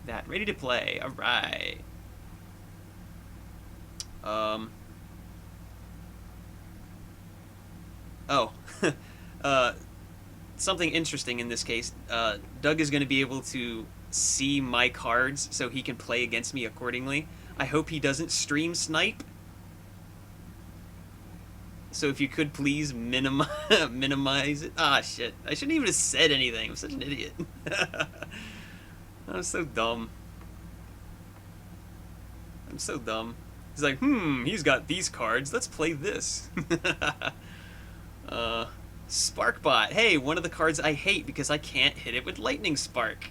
that. Ready to play. All right. Oh. uh, Something interesting in this case. Doug is going to be able to see my cards so he can play against me accordingly. I hope he doesn't stream snipe. So if you could please minimize it. Ah, shit. I shouldn't even have said anything. I'm such an idiot. I'm so dumb. I'm so dumb. He's like, he's got these cards. Let's play this. Sparkbot. Hey, one of the cards I hate because I can't hit it with Lightning Spark.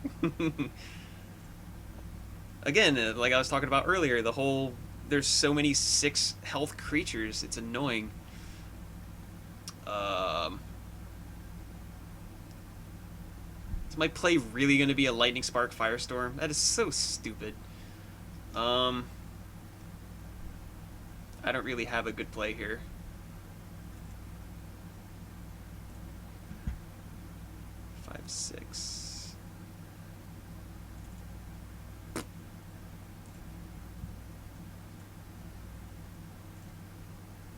Again, like I was talking about earlier, there's so many 6 health creatures. It's annoying. Is my play really going to be a Lightning Spark Firestorm? That is so stupid. I don't really have a good play here. Five, 6.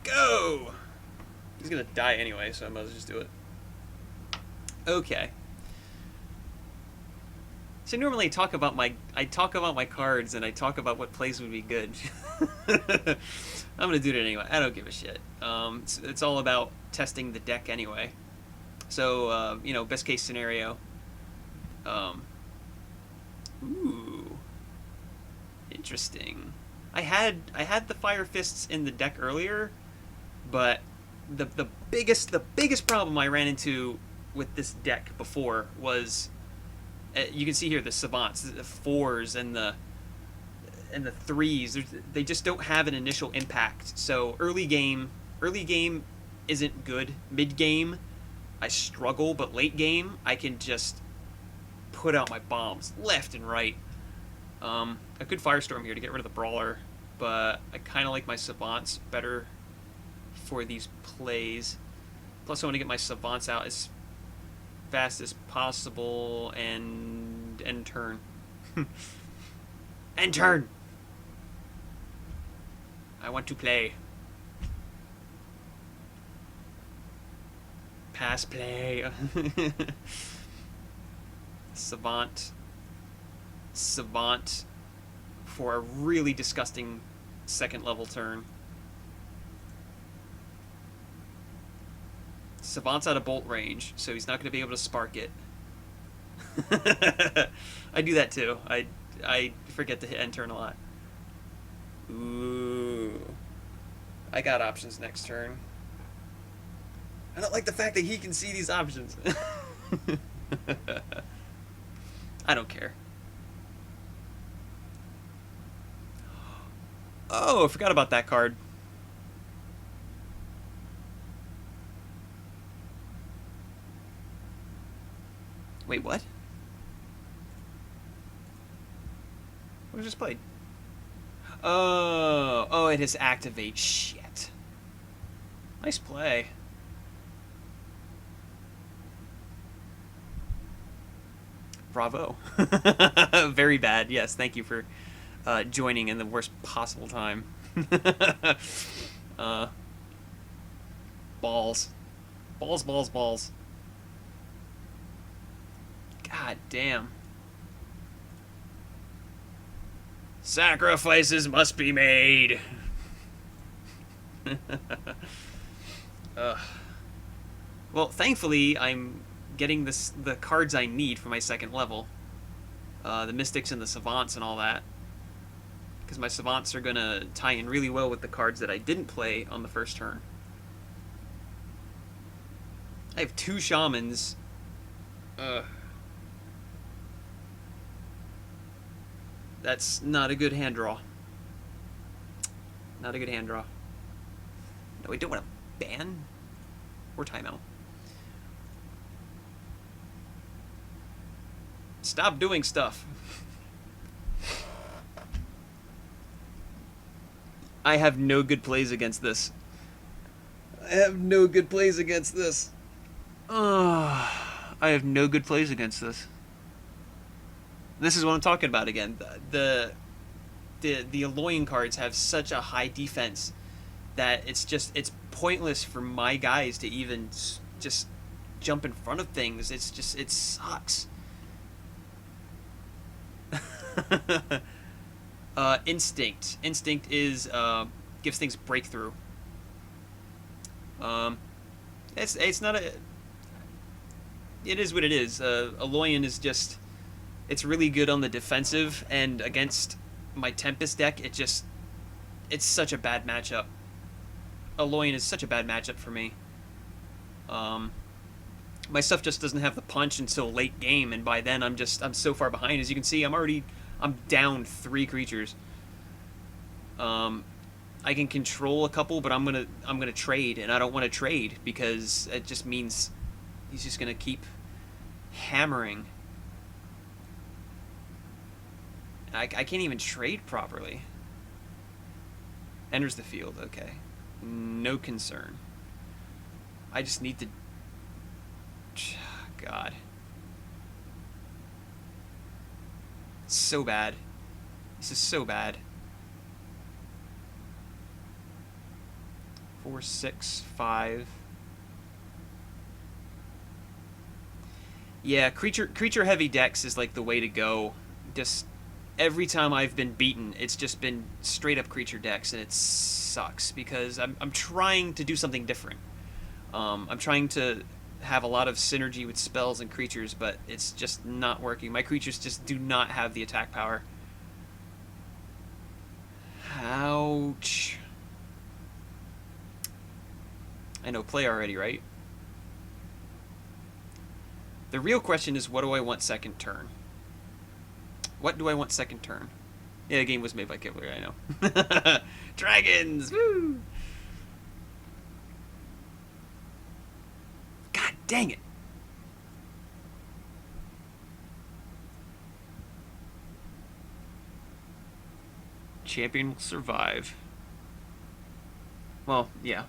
Go! He's gonna die anyway, so I might as well just do it. Okay. So normally I talk about my cards and I talk about what plays would be good. I'm gonna do it anyway. I don't give a shit. It's all about testing the deck anyway. So you know, best case scenario. Ooh, interesting. I had the Fire Fists in the deck earlier, but the biggest problem I ran into with this deck before was, you can see here the Savants, the 4s and the 3s. They just don't have an initial impact. So early game isn't good. Mid game, I struggle, but late game, I can just put out my bombs left and right. A good Firestorm here to get rid of the Brawler, but I kind of like my Savants better for these plays. Plus, I want to get my Savants out as fast as possible and end turn. End turn! I want to play. Pass play. Savant for a really disgusting second level turn. Savant's out of bolt range, so he's not going to be able to spark it. I do that too. I forget to hit end turn a lot. Ooh. I got options next turn. I don't like the fact that he can see these options. I don't care. Oh, I forgot about that card. Wait, what? What was just played? Oh, it has activate. Shit. Nice play. Bravo. Very bad. Yes, thank you for joining in the worst possible time. Balls. Balls, balls, balls. God damn. Sacrifices must be made. Well, thankfully, I'm getting the cards I need for my second level. The Mystics and the Savants and all that. Because my Savants are going to tie in really well with the cards that I didn't play on the first turn. I have 2 Shamans. That's not a good hand draw. Not a good hand draw. No, we don't want to ban or timeout. Stop doing stuff. I have no good plays against this. I have no good plays against this. I have no good plays against this. This is what I'm talking about again. The Alloyin cards have such a high defense that it's pointless for my guys to even just jump in front of things. It sucks. Instinct. Instinct is gives things breakthrough. It's not a. It is what it is. Alloyin is just. It's really good on the defensive, and against my Tempys deck, it's such a bad matchup. Alloyin is such a bad matchup for me. My stuff just doesn't have the punch until late game, and by then I'm so far behind. As you can see, I'm down 3 creatures. I can control a couple, but I'm gonna trade, and I don't want to trade because it just means he's just gonna keep hammering. I can't even trade properly. Enters the field. Okay, no concern. I just need to. God, it's so bad. This is so bad. 4, 6, 5. Yeah, creature heavy decks is like the way to go. Just every time I've been beaten, it's just been straight up creature decks, and it sucks because I'm trying to do something different. I'm trying to have a lot of synergy with spells and creatures, but it's just not working. My creatures just do not have the attack power. Ouch. I know, play already, right? The real question is, what do I want second turn? What do I want second turn? Yeah, the game was made by Kibler, I know. Dragons! Woo! God dang it! Champion will survive. Well, yeah.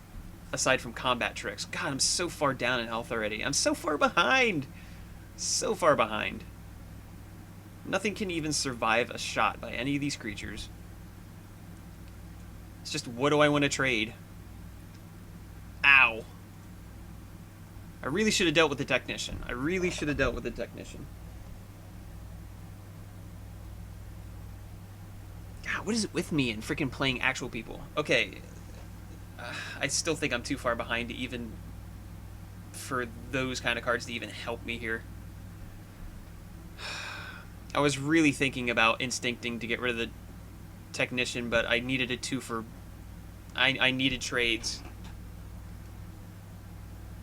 Aside from combat tricks. God, I'm so far down in health already. I'm so far behind. So far behind. Nothing can even survive a shot by any of these creatures. It's just, what do I want to trade? Ow. I really should have dealt with the Technician. I really should have dealt with the Technician. God, what is it with me and freaking playing actual people? Okay. I still think I'm too far behind to even for those kind of cards to even help me here. I was really thinking about instincting to get rid of the Technician, but I needed it too for... I needed trades.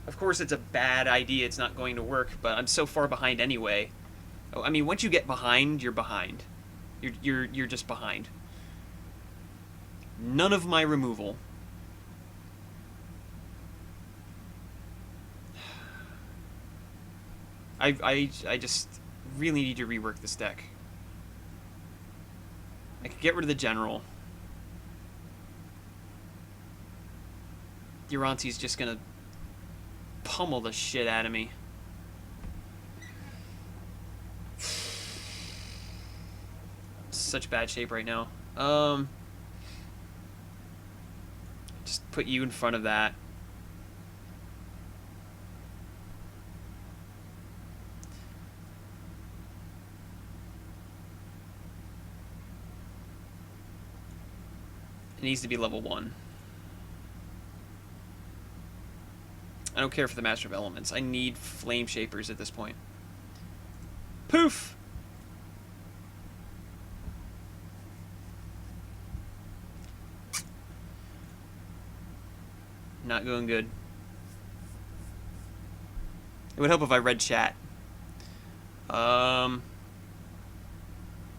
Of course, it's a bad idea. It's not going to work, but I'm so far behind anyway. I mean, once you get behind, you're behind. You're just behind. None of my removal. I just really need to rework this deck. I could get rid of the General. Durante's just gonna pummel the shit out of me. Such bad shape right now. Just put you in front of that. It needs to be level 1. I don't care for the Master of Elements. I need Flame Shapers at this point. Poof! Not going good. It would help if I read chat. No,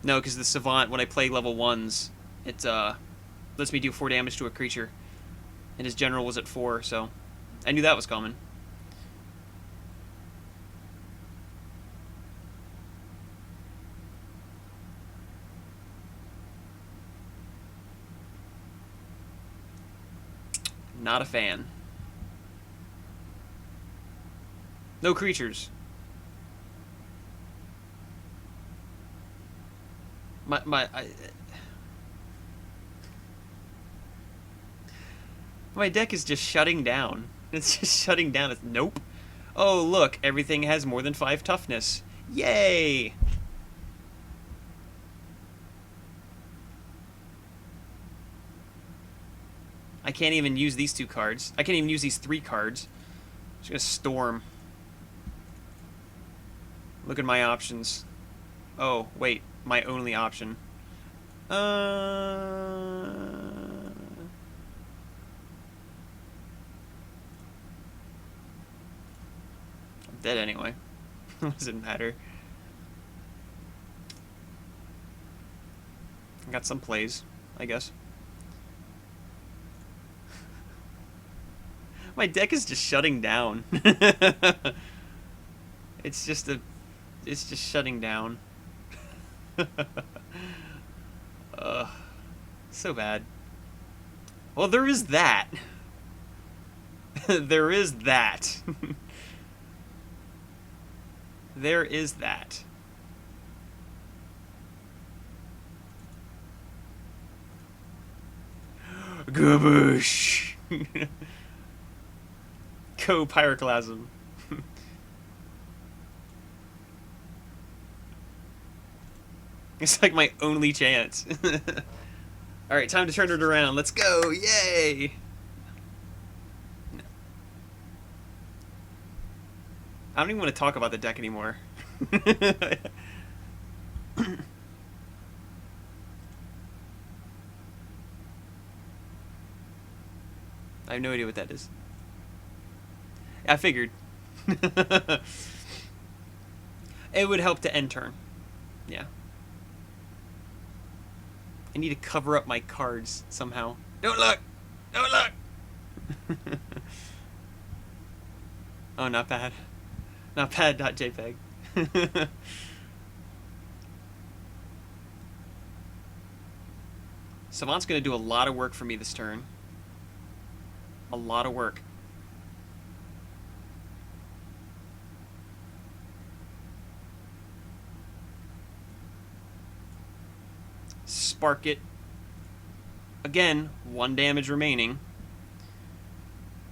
because the Savant, when I play level 1s, it lets me do 4 damage to a creature. And his General was at 4, so I knew that was coming. Not a fan. No creatures. My deck is just shutting down. It's just shutting down. It's, nope. Oh, look, everything has more than 5 toughness. Yay! I can't even use these 2 cards. I can't even use these 3 cards. I'm just gonna storm. Look at my options. Oh, wait. My only option. I'm dead anyway. Doesn't matter. I got some plays, I guess. My deck is just shutting down. It's just shutting down. So bad. Well, there is that. There is that. There is that. Gaboosh! Go Pyroclasm. It's like my only chance. Alright, time to turn it around. Let's go! Yay! I don't even want to talk about the deck anymore. I have no idea what that is. I figured. It would help to end turn. Yeah. I need to cover up my cards somehow. Don't look! Don't look! Oh, not bad. Not bad, .jpg. Savant's gonna do a lot of work for me this turn. A lot of work. Spark it. Again, 1 damage remaining.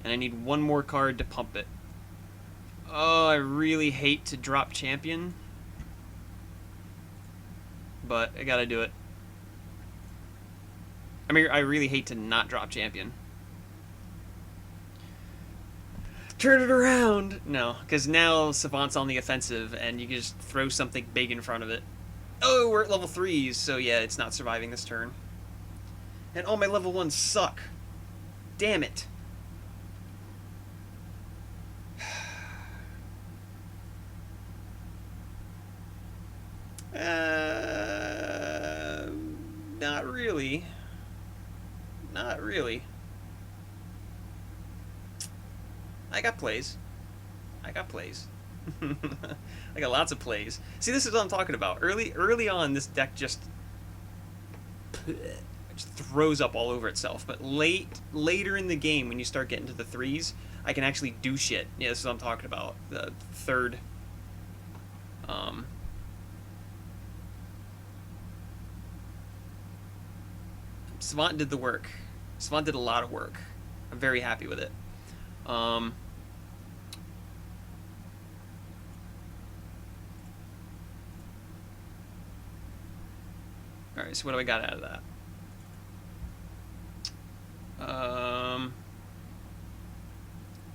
And I need 1 more card to pump it. Oh, I really hate to drop champion. But I gotta do it. I mean, I really hate to not drop champion. Turn it around! No, because now Savant's on the offensive, and you can just throw something big in front of it. Oh, we're at level 3s, so yeah, it's not surviving this turn. And all my level 1s suck. Damn it. Not really. Not really. I got plays. I got plays. I got lots of plays. See, this is what I'm talking about. Early on, this deck just throws up all over itself. But later in the game, when you start getting to the 3s, I can actually do shit. Yeah, this is what I'm talking about. The third. Savant did the work. Savant did a lot of work. I'm very happy with it. Alright, so what do I got out of that?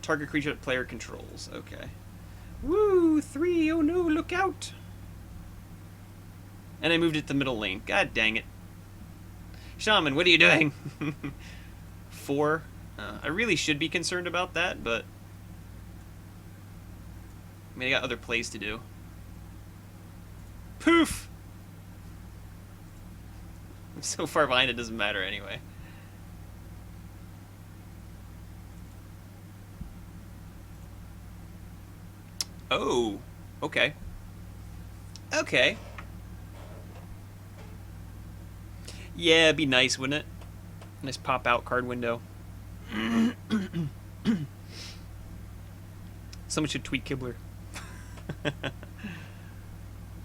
Target creature that player controls. Okay. Woo! 3! Oh no, look out! And I moved it to middle lane. God dang it. Shaman, what are you doing? 4. I really should be concerned about that, but I mean, I got other plays to do. Poof! I'm so far behind it doesn't matter anyway. Oh, okay. Okay. Yeah, it'd be nice, wouldn't it? Nice pop-out card window. Someone should tweet Kibler.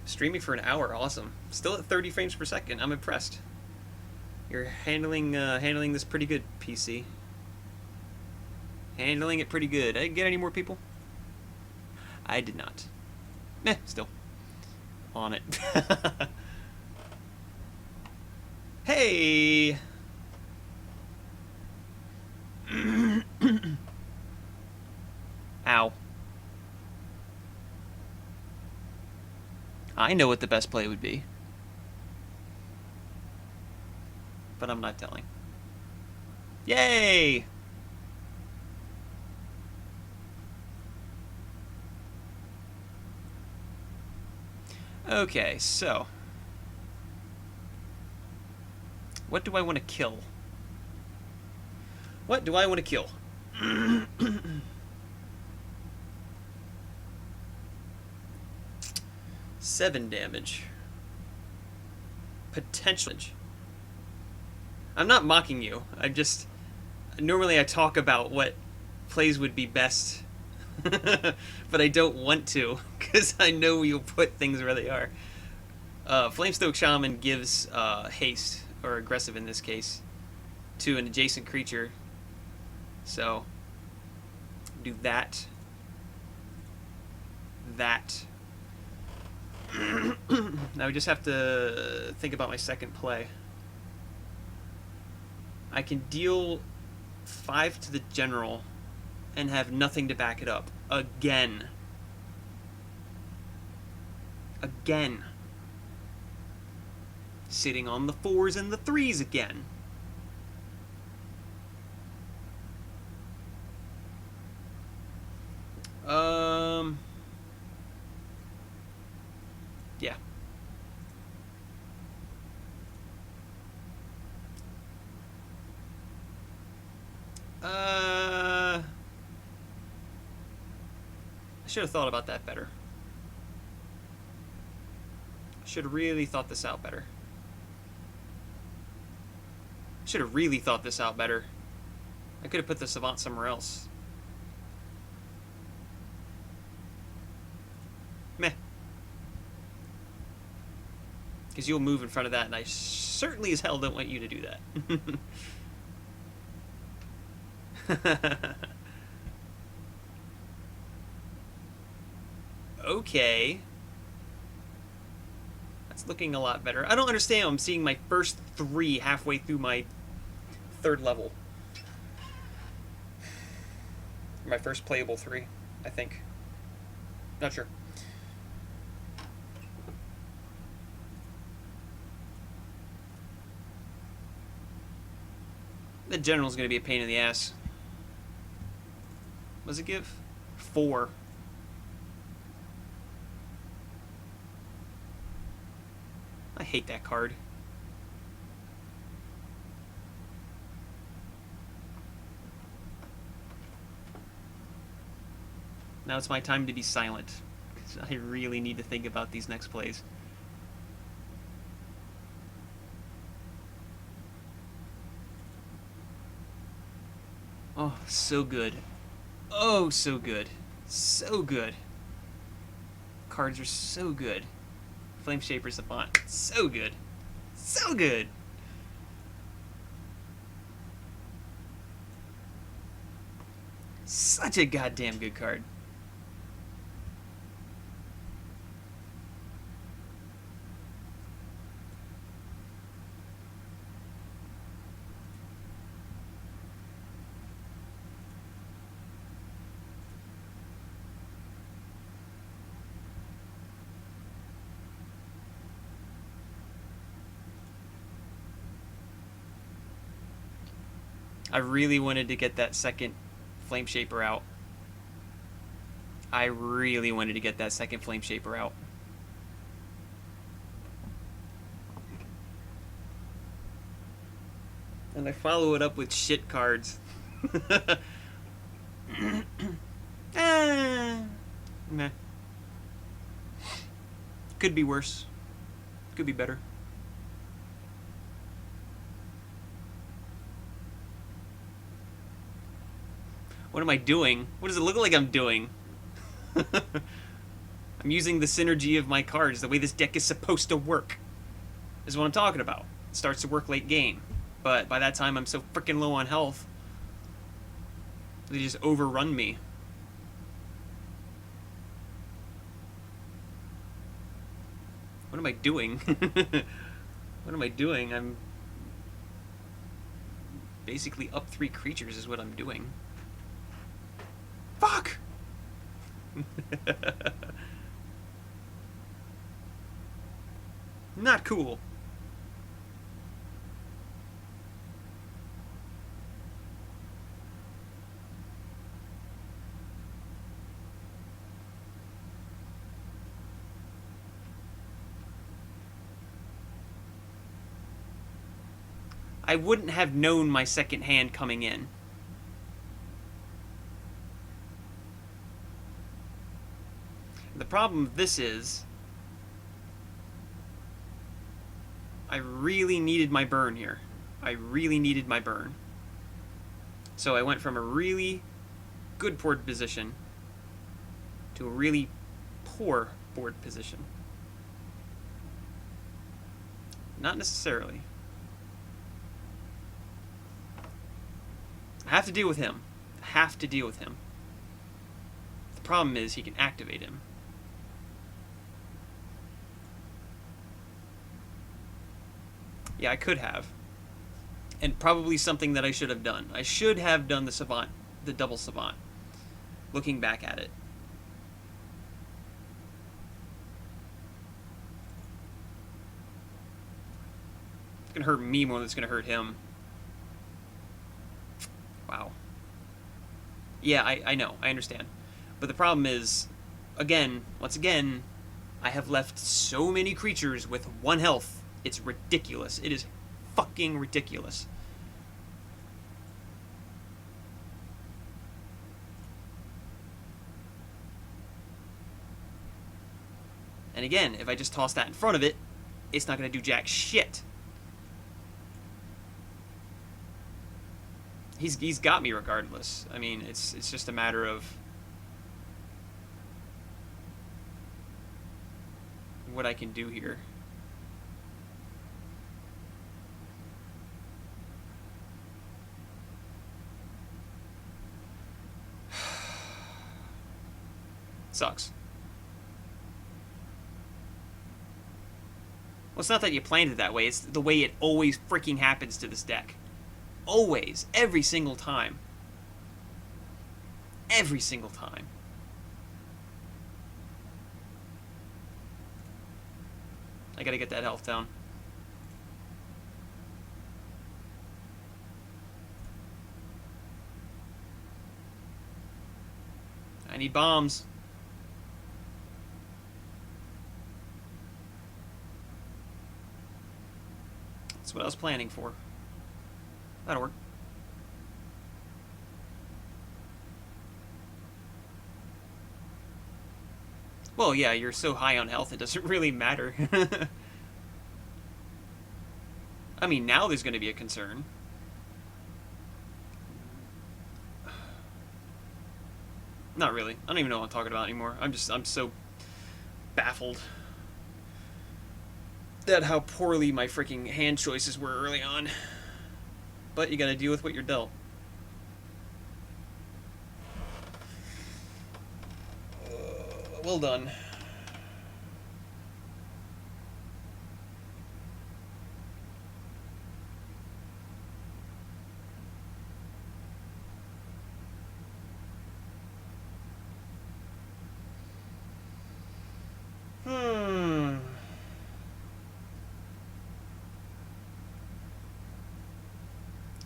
Stream streaming for an hour. Awesome. Still at 30 frames per second. I'm impressed. You're handling this pretty good, PC. Handling it pretty good. I didn't get any more people? I did not. Still. On it. Hey! Ow. I know what the best play would be. But I'm not telling. Yay! Okay, so. What do I want to kill? What do I want to kill? 7 damage. Potential. I'm not mocking you. Normally I talk about what plays would be best. But I don't want to, because I know you'll put things where they are. Flamestoke Shaman gives haste, or aggressive in this case, to an adjacent creature. So, do that. That. Now we just have to think about my second play. I can deal 5 to the general and have nothing to back it up. Again. Again. Sitting on the 4s and the 3s again. Yeah. I should have thought about that better. I should have really thought this out better. I should have really thought this out better. I could have put the Savant somewhere else. Meh. Because you'll move in front of that, and I certainly as hell don't want you to do that. Okay. That's looking a lot better. I don't understand. I'm seeing my first 3 halfway through my 3rd level. My first playable 3, I think. Not sure. The general's going to be a pain in the ass. What does it give? 4. I hate that card. Now it's my time to be silent, because I really need to think about these next plays. Oh, so good. Oh, so good. So good. Cards are so good. Flame Shaper Savant. So good. So good. Such a goddamn good card. I really wanted to get that second Flame Shaper out. I really wanted to get that second Flame Shaper out. And I follow it up with shit cards. Meh. Could be worse. Could be better. What am I doing? What does it look like I'm doing? I I'm using the synergy of my cards, the way this deck is supposed to work. Is what I'm talking about. It starts to work late game. But by that time, I'm so freaking low on health. They just overrun me. What am I doing? What am I doing? I'm basically up 3 creatures is what I'm doing. Fuck! Not cool. I wouldn't have known my second hand coming in. The problem with this is I really needed my burn here. I really needed my burn. So I went from a really good board position to a really poor board position. Not necessarily. I have to deal with him. I have to deal with him. The problem is he can activate him. Yeah, I could have. And probably something that I should have done. I should have done the Savant, the double Savant. Looking back at it. It's gonna hurt me more than it's gonna hurt him. Wow. Yeah, I know. I understand. But the problem is, once again, I have left so many creatures with 1 health. It's ridiculous. It is fucking ridiculous. And again, if I just toss that in front of it, it's not going to do jack shit. He's got me regardless. I mean, it's just a matter of what I can do here. Sucks. Well, it's not that you planned it that way. It's the way it always freaking happens to this deck. Always. Every single time. Every single time. I gotta get that health down. I need bombs. That's what I was planning for. That'll work. Well, yeah, you're so high on health, it doesn't really matter. I mean, now there's going to be a concern. Not really. I don't even know what I'm talking about anymore. I'm so baffled at how poorly my freaking hand choices were early on. But you gotta deal with what you're dealt. Well done.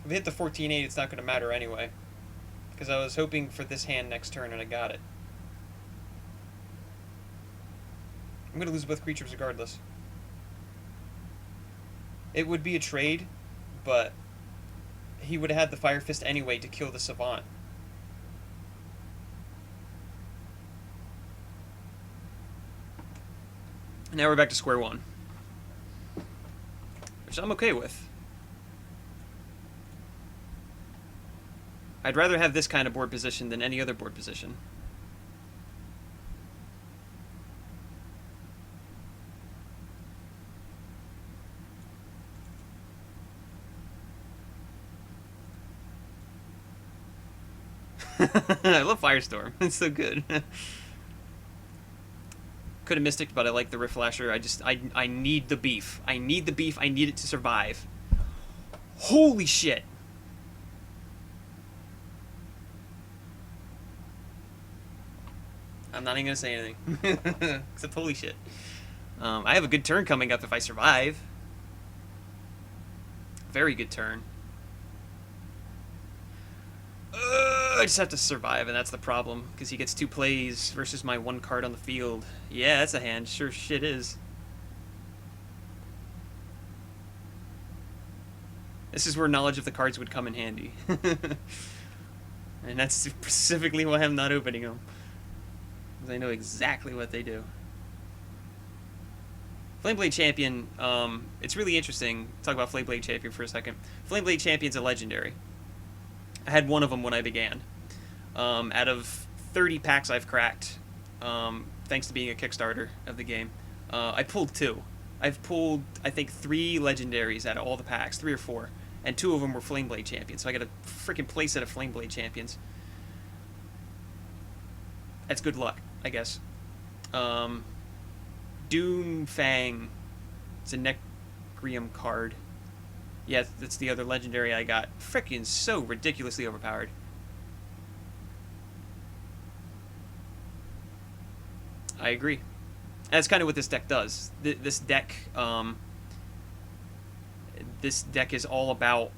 If I hit the 14-8, it's not going to matter anyway. Because I was hoping for this hand next turn, and I got it. I'm going to lose both creatures regardless. It would be a trade, but he would have had the Fire Fist anyway to kill the Savant. Now we're back to square one. Which I'm okay with. I'd rather have this kind of board position than any other board position. I love Firestorm. It's so good. Could have Mystic, but I like the Rift Flasher. I need the beef. I need the beef. I need it to survive. Holy shit. I'm not even gonna say anything. Except holy shit. I have a good turn coming up if I survive. Very good turn. I just have to survive, and that's the problem, because he gets 2 plays versus my 1 card on the field. Yeah, that's a hand. Sure shit is. This is where knowledge of the cards would come in handy. And that's specifically why I'm not opening them. Because I know exactly what they do. Flameblade Champion, it's really interesting. Talk about Flameblade Champion for a second. Flameblade Champion's a legendary. I had one of them when I began. Out of 30 packs I've cracked, thanks to being a Kickstarter of the game, I pulled 2. I've pulled, I think, 3 legendaries out of all the packs, 3 or 4, and 2 of them were Flameblade Champions, so I got a freaking playset of Flameblade Champions. That's good luck, I guess. Doomfang. It's a Necrium card. Yeah, that's the other legendary I got. Frickin' so ridiculously overpowered. I agree. And that's kind of what this deck does. This deck is all about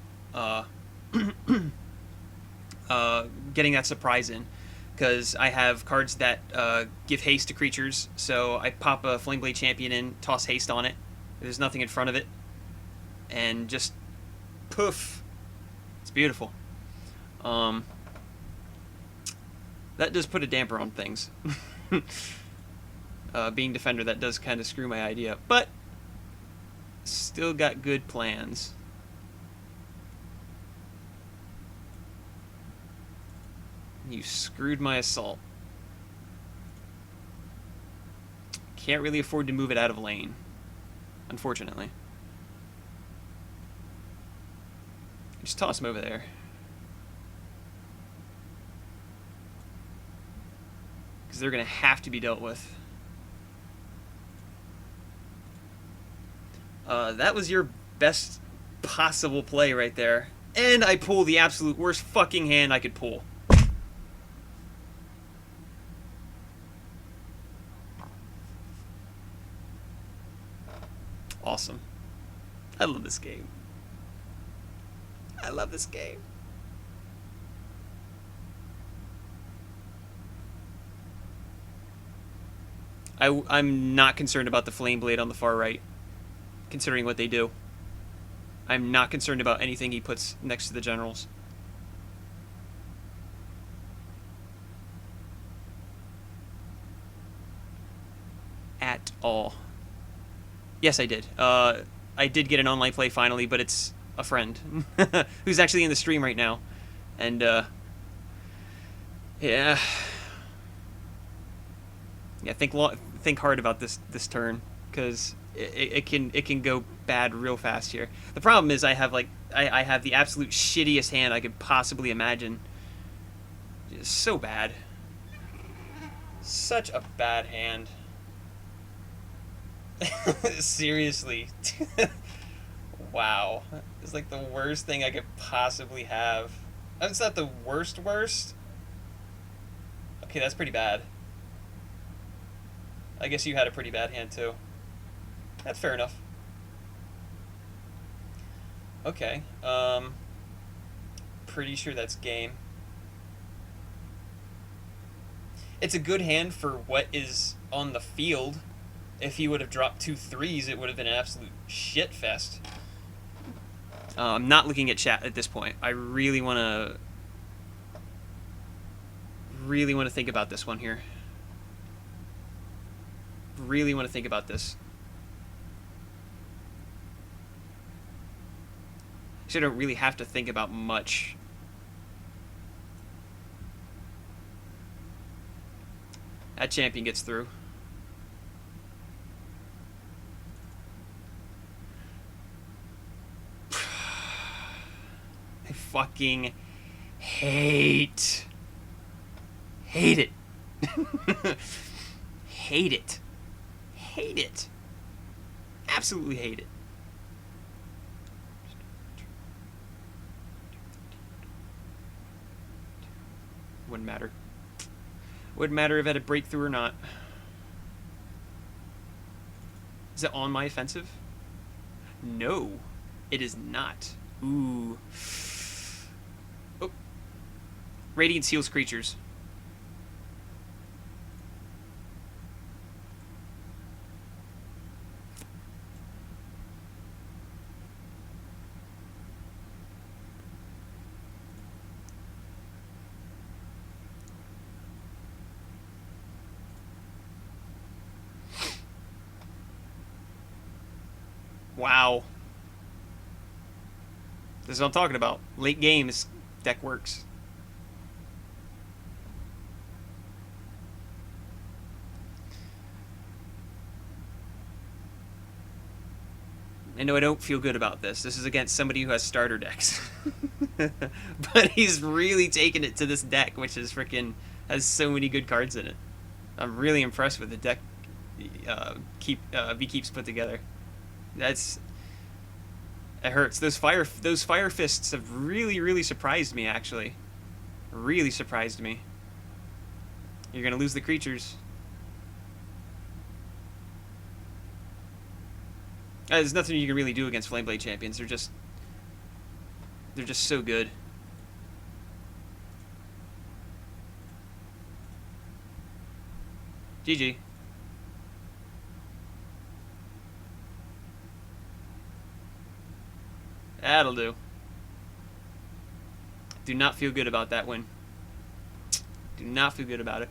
getting that surprise in. Because I have cards that give haste to creatures, so I pop a Flameblade Champion in, toss haste on it. There's nothing in front of it. And just poof. It's beautiful. That does put a damper on things. Being Defender, that does kind of screw my idea. But still got good plans. You screwed my Assault. Can't really afford to move it out of lane, unfortunately. Just toss him over there. Because they're going to have to be dealt with. That was your best possible play right there. And I pull the absolute worst fucking hand I could pull. Awesome. I love this game. I love this game. I'm not concerned about the Flame Blade on the far right, considering what they do. I'm not concerned about anything he puts next to the generals. At all. Yes, I did. I did get an online play finally, but it's a friend who's actually in the stream right now, and yeah, think hard about this turn, because it can go bad real fast here. The problem is I have the absolute shittiest hand I could possibly imagine. Just so bad, such a bad hand. Seriously. Wow. It's like the worst thing I could possibly have. That's not the worst. Okay, that's pretty bad. I guess you had a pretty bad hand too. That's fair enough. Okay. Pretty sure that's game. It's a good hand for what is on the field. If he would have dropped 2 3s, it would have been an absolute shit fest. I'm not looking at chat at this point. I really want to think about this one here. Really want to think about this. Actually, I don't really have to think about much. That champion gets through. I fucking hate Hate it. Hate it. Hate it. Absolutely hate it. Wouldn't matter. Wouldn't matter if I had a breakthrough or not. Is it on my offensive? No, it is not. Ooh. Oh. Radiance heals creatures. Wow. This is what I'm talking about. Late game, this deck works. I know I don't feel good about this. This is against somebody who has starter decks. But he's really taken it to this deck, which is freaking has so many good cards in it. I'm really impressed with the deck VKeeps put together. It hurts. Those fire fists have really surprised me, actually. Really surprised me. You're gonna lose the creatures. There's nothing you can really do against Flameblade champions. They're just so good. GG. That'll do. Do not feel good about that win. Do not feel good about it.